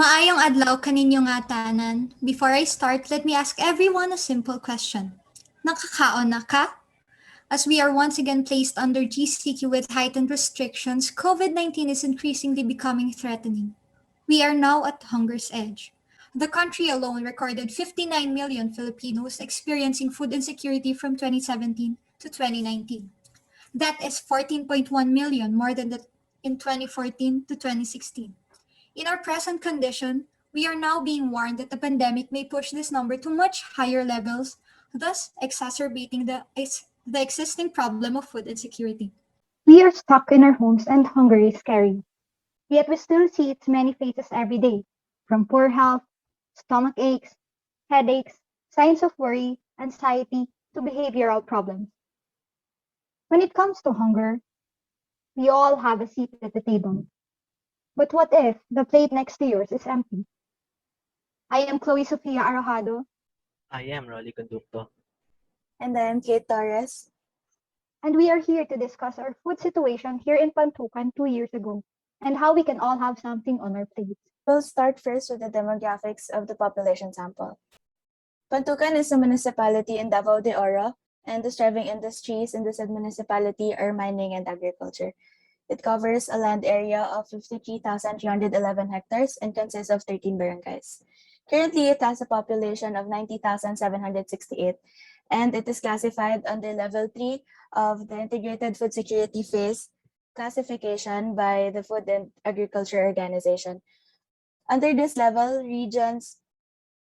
Maayong adlaw kaninyong nga tanan. Before I start, let me ask everyone a simple question. Nakakaon na ka? As we are once again placed under GCQ with heightened restrictions, COVID-19 is increasingly becoming threatening. We are now at hunger's edge. The country alone recorded 59 million Filipinos experiencing food insecurity from 2017 to 2019. That is 14.1 million more than in 2014 to 2016. In our present condition, we are now being warned that the pandemic may push this number to much higher levels, thus exacerbating the existing problem of food insecurity. We are stuck in our homes and hunger is scary. Yet we still see its many faces every day, from poor health, stomach aches, headaches, signs of worry, anxiety, to behavioral problems. When it comes to hunger, we all have a seat at the table. But what if the plate next to yours is empty? I am Chloe Sofia Arojado, I am Rolly Conducto. And I'm Kate Torres. and we are here to discuss our food situation here in Pantukan 2 years ago and how we can all have something on our plates. We'll start first with the demographics of the population sample. Pantukan is a municipality in Davao de Oro, and the thriving industries in the said municipality are mining and agriculture. It covers a land area of 53,311 hectares and consists of 13 barangays. Currently, it has a population of 90,768, and it is classified under Level 3 of the Integrated Food Security Phase classification by the Food and Agriculture Organization. Under this level, regions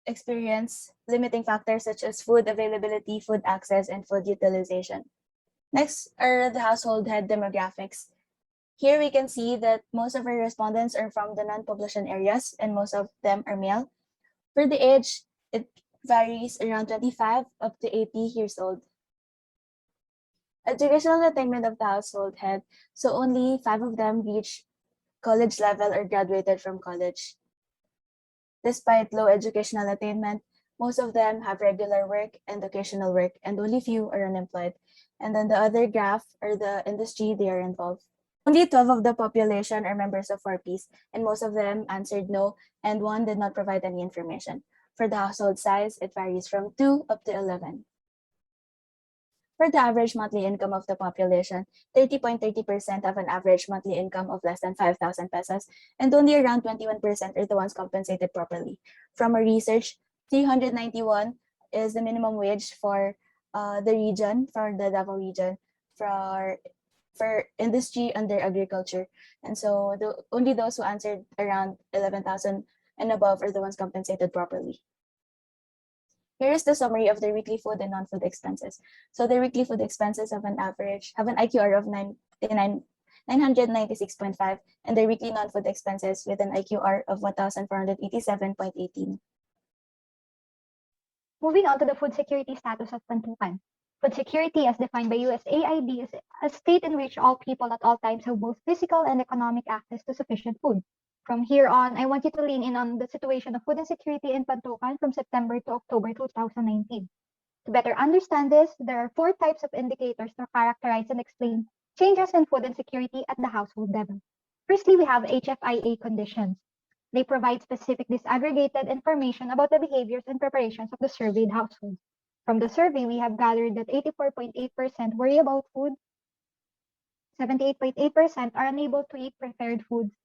experience limiting factors such as food availability, food access, and food utilization. Next are the household head demographics. Here we can see that most of our respondents are from the non-population areas and most of them are male. For the age, it varies around 25 up to 80 years old. Educational attainment of the household head, so only 5 of them reach college level or graduated from college. Despite low educational attainment, most of them have regular work and occasional work, and only few are unemployed. And then the other graph are the industry they are involved. Only 12 of the population are members of 4Ps, and most of them answered no, and one did not provide any information. For the household size, it varies from 2 up to 11. For the average monthly income of the population, 30.30% have an average monthly income of less than 5,000 pesos, and only around 21% are the ones compensated properly. From our research, 391 is the minimum wage for the region, for the Davao region, for industry under agriculture. And so only those who answered around 11,000 and above are the ones compensated properly. Here is the summary of their weekly food and non-food expenses. So their weekly food expenses have an IQR of 996.5, and their weekly non-food expenses with an IQR of 1,487.18. Moving on to the food security status of Pantukan. Food security, as defined by USAID, is a state in which all people at all times have both physical and economic access to sufficient food. From here on, I want you to lean in on the situation of food insecurity in Pantukan from September to October 2019. To better understand this, there are 4 types of indicators to characterize and explain changes in food insecurity at the household level. Firstly, we have HFIA conditions. They provide specific disaggregated information about the behaviors and preparations of the surveyed households. From the survey, we have gathered that 84.8% worry about food, 78.8% are unable to eat prepared foods,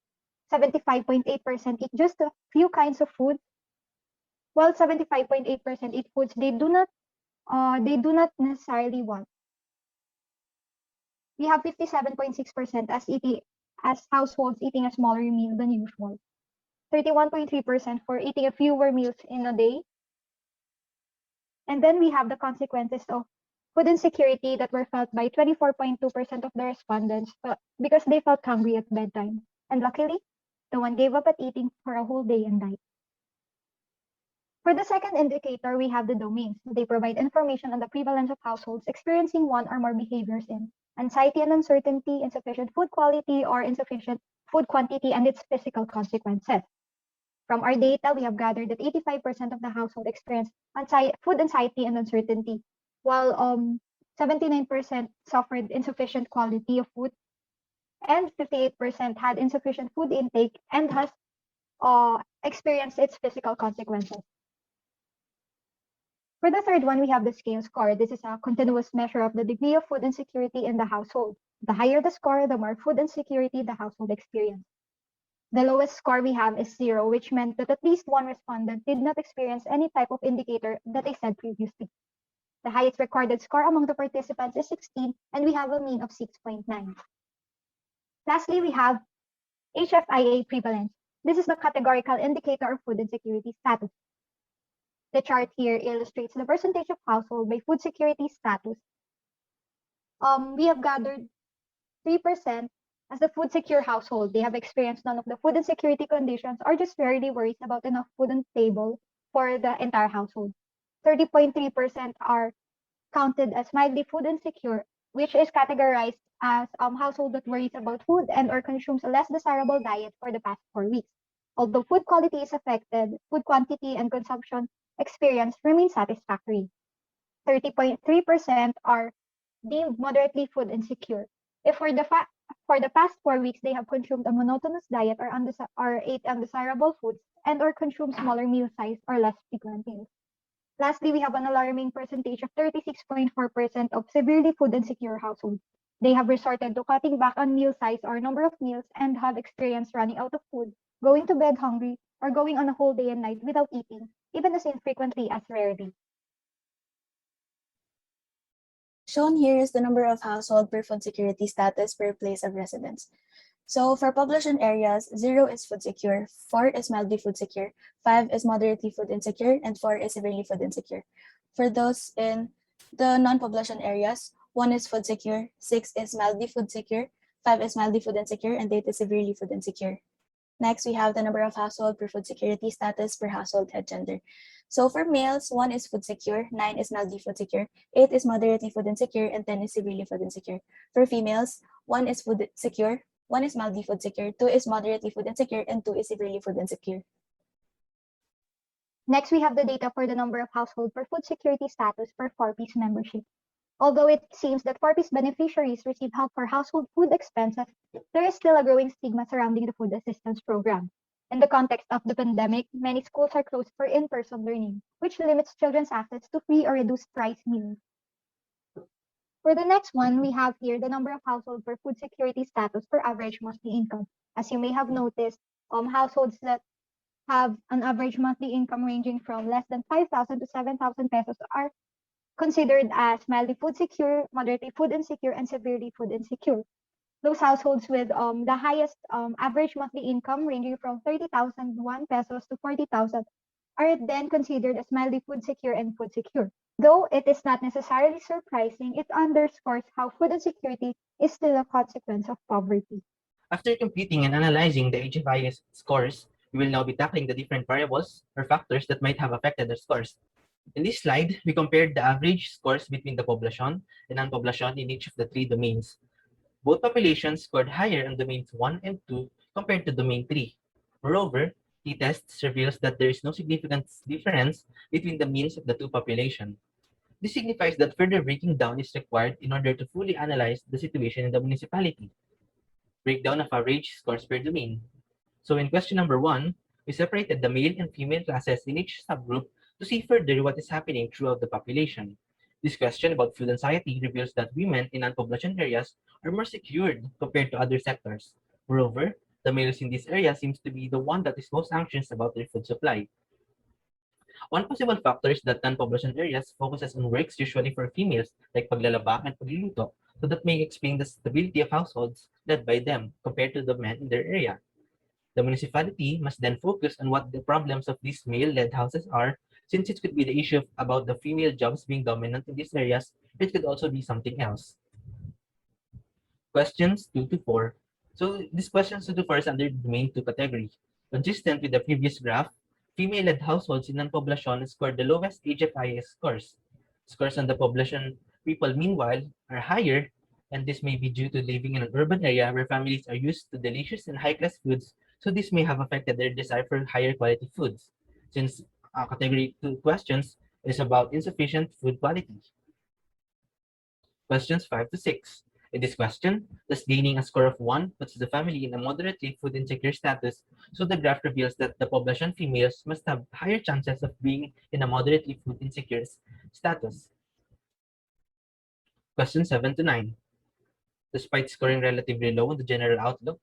75.8% eat just a few kinds of food, while 75.8% eat foods they do not necessarily want. We have 57.6% as households eating a smaller meal than usual, 31.3% for eating a fewer meals in a day. And then we have the consequences of food insecurity that were felt by 24.2% of the respondents because they felt hungry at bedtime. And luckily, no one gave up at eating for a whole day and night. For the second indicator, we have the domains. They provide information on the prevalence of households experiencing one or more behaviors in anxiety and uncertainty, insufficient food quality, or insufficient food quantity and its physical consequences. From our data, we have gathered that 85% of the household experienced food anxiety and uncertainty, while 79% suffered insufficient quality of food, and 58% had insufficient food intake and experience its physical consequences. For the third one, we have the scale score. This is a continuous measure of the degree of food insecurity in the household. The higher the score, the more food insecurity the household experienced. The lowest score we have is 0, which meant that at least one respondent did not experience any type of indicator that I said previously. The highest recorded score among the participants is 16, and we have a mean of 6.9. Lastly, we have HFIA prevalence. This is the categorical indicator of food insecurity status. The chart here illustrates the percentage of household by food security status. We have gathered 3% as the food secure household. They have experienced none of the food insecurity conditions or just rarely worries about enough food on the table for the entire household. 30.3% are counted as mildly food insecure, which is categorized as household that worries about food and or consumes a less desirable diet for the past 4 weeks. Although food quality is affected, food quantity and consumption experience remain satisfactory. 30.3% are deemed moderately food insecure. If for the past 4 weeks they have consumed a monotonous diet or ate undesirable foods and or consumed smaller meal size or less frequent meals. Lastly, we have an alarming percentage of 36.4% of severely food insecure households. They have resorted to cutting back on meal size or number of meals and have experienced running out of food, going to bed hungry, or going on a whole day and night without eating, even as infrequently as rarely. Shown here is the number of household per food security status per place of residence. So for population areas, 0 is food secure, 4 is mildly food secure, 5 is moderately food insecure, and 4 is severely food insecure. For those in the non-population areas, 1 is food secure, 6 is mildly food secure, 5 is mildly food insecure, and 8 is severely food insecure. Next, we have the number of household per food security status per household head gender. So for males, 1 is food secure, 9 is mildly food secure, 8 is moderately food insecure, and 10 is severely food insecure. For females, 1 is food secure, 1 is mildly food secure, 2 is moderately food insecure, and 2 is severely food insecure. Next, we have the data for the number of household per food security status per 4-piece membership. Although it seems that 4-piece beneficiaries receive help for household food expenses, there is still a growing stigma surrounding the food assistance program. In the context of the pandemic, many schools are closed for in-person learning, which limits children's access to free or reduced price meals. For the next one, we have here the number of household per food security status per average monthly income. As you may have noticed, households that have an average monthly income ranging from less than 5,000 to 7,000 pesos are considered as mildly food secure, moderately food insecure, and severely food insecure. Those households with the highest average monthly income ranging from 30,001 pesos to 40,000 are then considered as mildly food secure and food secure. Though it is not necessarily surprising, it underscores how food insecurity is still a consequence of poverty. After computing and analyzing the HFIS scores, we will now be tackling the different variables or factors that might have affected their scores. In this slide, we compared the average scores between the population and non-population in each of the 3 domains. Both populations scored higher on domains 1 and 2 compared to domain 3. Moreover, t-tests reveals that there is no significant difference between the means of the 2 populations. This signifies that further breaking down is required in order to fully analyze the situation in the municipality. Breakdown of average scores per domain. So in question number 1, we separated the male and female classes in each subgroup to see further what is happening throughout the population. This question about food anxiety reveals that women in non-population areas are more secured compared to other sectors. Moreover, the males in this area seems to be the one that is most anxious about their food supply. One possible factor is that non-population areas focuses on works usually for females like paglalaba and pagluluto, so that may explain the stability of households led by them compared to the men in their area. The municipality must then focus on what the problems of these male-led houses are, since it could be the issue about the female jobs being dominant in these areas, it could also be something else. Questions 2 to 4. So these questions 2 to 4 is under the domain 2 category. Consistent with the previous graph, female-led households in non-population scored the lowest HFIS scores. Scores on the population people, meanwhile, are higher, and this may be due to living in an urban area where families are used to delicious and high-class foods, so this may have affected their desire for higher quality foods, since category 2 questions is about insufficient food quality. Questions 5 to 6. In this question, thus gaining a score of 1 puts the family in a moderately food insecure status, so the graph reveals that the population females must have higher chances of being in a moderately food insecure status. Question 7 to 9. Despite scoring relatively low in the general outlook,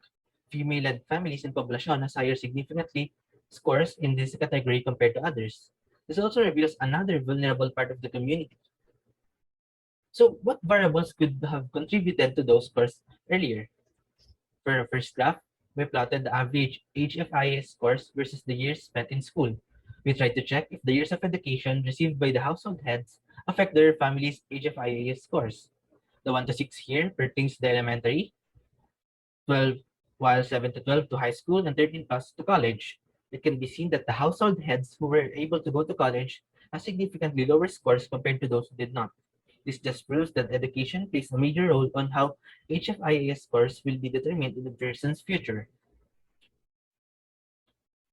female-led families in Poblacion has higher significantly scores in this category compared to others. This also reveals another vulnerable part of the community. So what variables could have contributed to those scores earlier? For our first graph, we plotted the average HFIS scores versus the years spent in school. We tried to check if the years of education received by the household heads affect their family's HFIS scores. The 1 to 6 here pertains to the elementary, 12, while 7 to 12 to high school, and 13 plus to college. It can be seen that the household heads who were able to go to college have significantly lower scores compared to those who did not. This just proves that education plays a major role on how HFIAS scores will be determined in a person's future.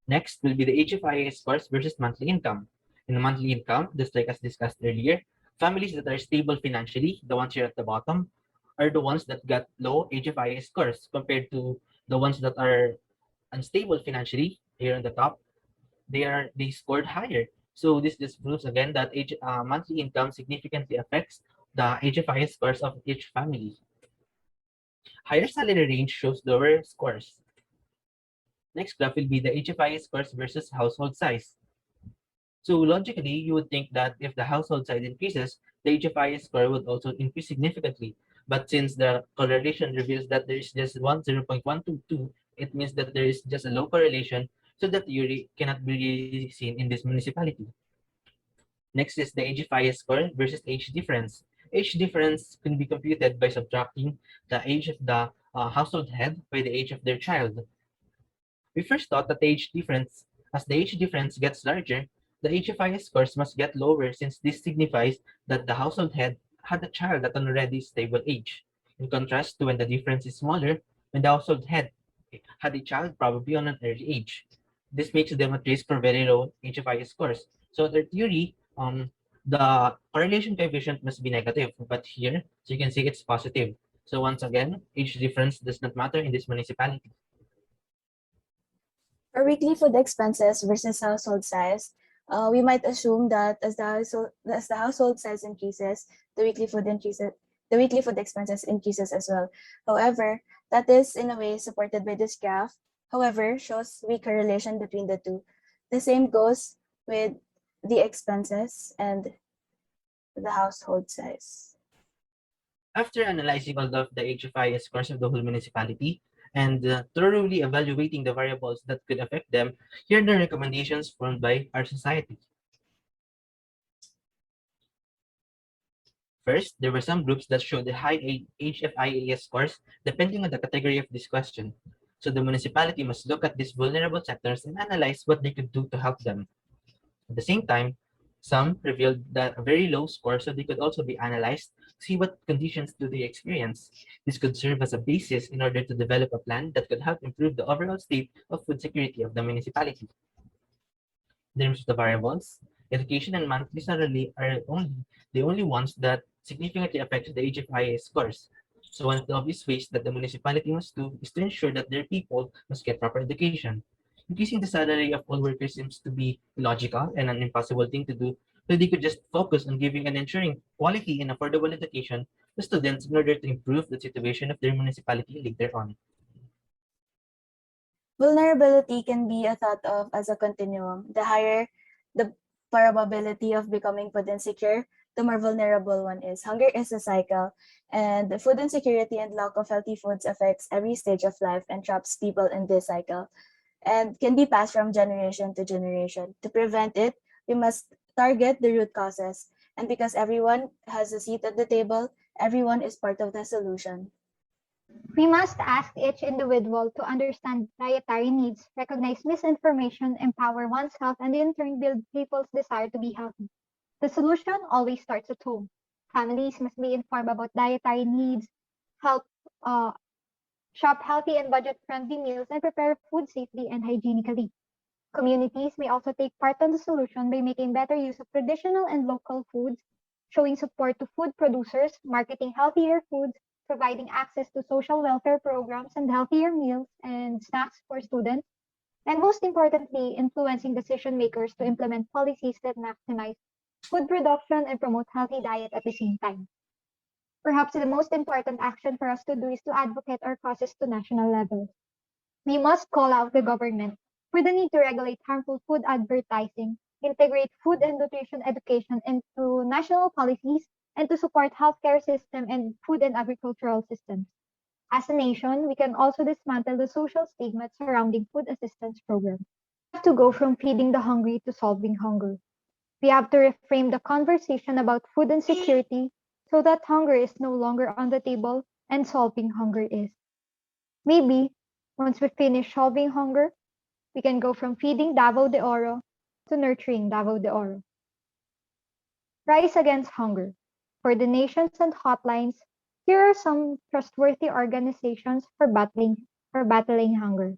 Next will be the HFIAS scores versus monthly income. In the monthly income, just like as discussed earlier, families that are stable financially, the ones here at the bottom, are the ones that got low HFIAS scores compared to the ones that are unstable financially here on the top. They scored higher. So this just proves again that monthly income significantly affects the HFIS scores of each family. Higher salary range shows lower scores. Next graph will be the HFIS scores versus household size. So logically, you would think that if the household size increases, the HFIS score would also increase significantly. But since the correlation reveals that there is just 0.122, it means that there is just a low correlation, so that theory cannot be really seen in this municipality. Next is the HFIS score versus age difference. Age difference can be computed by subtracting the age of the household head by the age of their child. We first thought that as the age difference gets larger, the HFIS scores must get lower since this signifies that the household head had a child at an already stable age. In contrast to when the difference is smaller, when the household head had a child probably on an early age. This makes them at risk for very low HFIS scores. So their theory, the correlation coefficient must be negative, but here, so you can see it's positive. So once again, age difference does not matter in this municipality. For weekly food expenses versus household size, we might assume that as the household size increases, the weekly food expenses increases as well. However, that is in a way supported by this graph. However, shows weak correlation between the two. The same goes with the expenses and the household size. After analyzing all of the HFIS scores of the whole municipality and thoroughly evaluating the variables that could affect them, here are the recommendations formed by our society. First, there were some groups that showed the high HFIAS scores depending on the category of this question. So the municipality must look at these vulnerable sectors and analyze what they could do to help them. At the same time, some revealed that a very low score, so they could also be analyzed to see what conditions do they experience. This could serve as a basis in order to develop a plan that could help improve the overall state of food security of the municipality. In terms of the variables, education and monthly salary are the only ones that significantly affect the HFIA scores. So one of the obvious ways that the municipality must do is to ensure that their people must get proper education. Increasing the salary of all workers seems to be illogical and an impossible thing to do, so they could just focus on giving and ensuring quality and affordable education to students in order to improve the situation of their municipality later on. Vulnerability can be thought of as a continuum. The higher the probability of becoming food insecure, the more vulnerable one is. Hunger is a cycle, and the food insecurity and lack of healthy foods affects every stage of life and traps people in this cycle, and can be passed from generation to generation. To prevent it, we must target the root causes. And because everyone has a seat at the table, everyone is part of the solution. We must ask each individual to understand dietary needs, recognize misinformation, empower oneself, and in turn build people's desire to be healthy. The solution always starts at home. Families must be informed about dietary needs, help shop healthy and budget-friendly meals, and prepare food safely and hygienically. Communities may also take part in the solution by making better use of traditional and local foods, showing support to food producers, marketing healthier foods, providing access to social welfare programs and healthier meals and snacks for students, and most importantly, influencing decision makers to implement policies that maximize food production and promote healthy diet at the same time. Perhaps the most important action for us to do is to advocate our causes to national level. We must call out the government for the need to regulate harmful food advertising, integrate food and nutrition education into national policies, and to support healthcare system and food and agricultural systems. As a nation, we can also dismantle the social stigma surrounding food assistance programs. We have to go from feeding the hungry to solving hunger. We have to reframe the conversation about food insecurity so that hunger is no longer on the table and solving hunger is. Maybe once we finish solving hunger, we can go from feeding Davao de Oro to nurturing Davao de Oro. Rise against hunger. For donations and hotlines, here are some trustworthy organizations for battling hunger.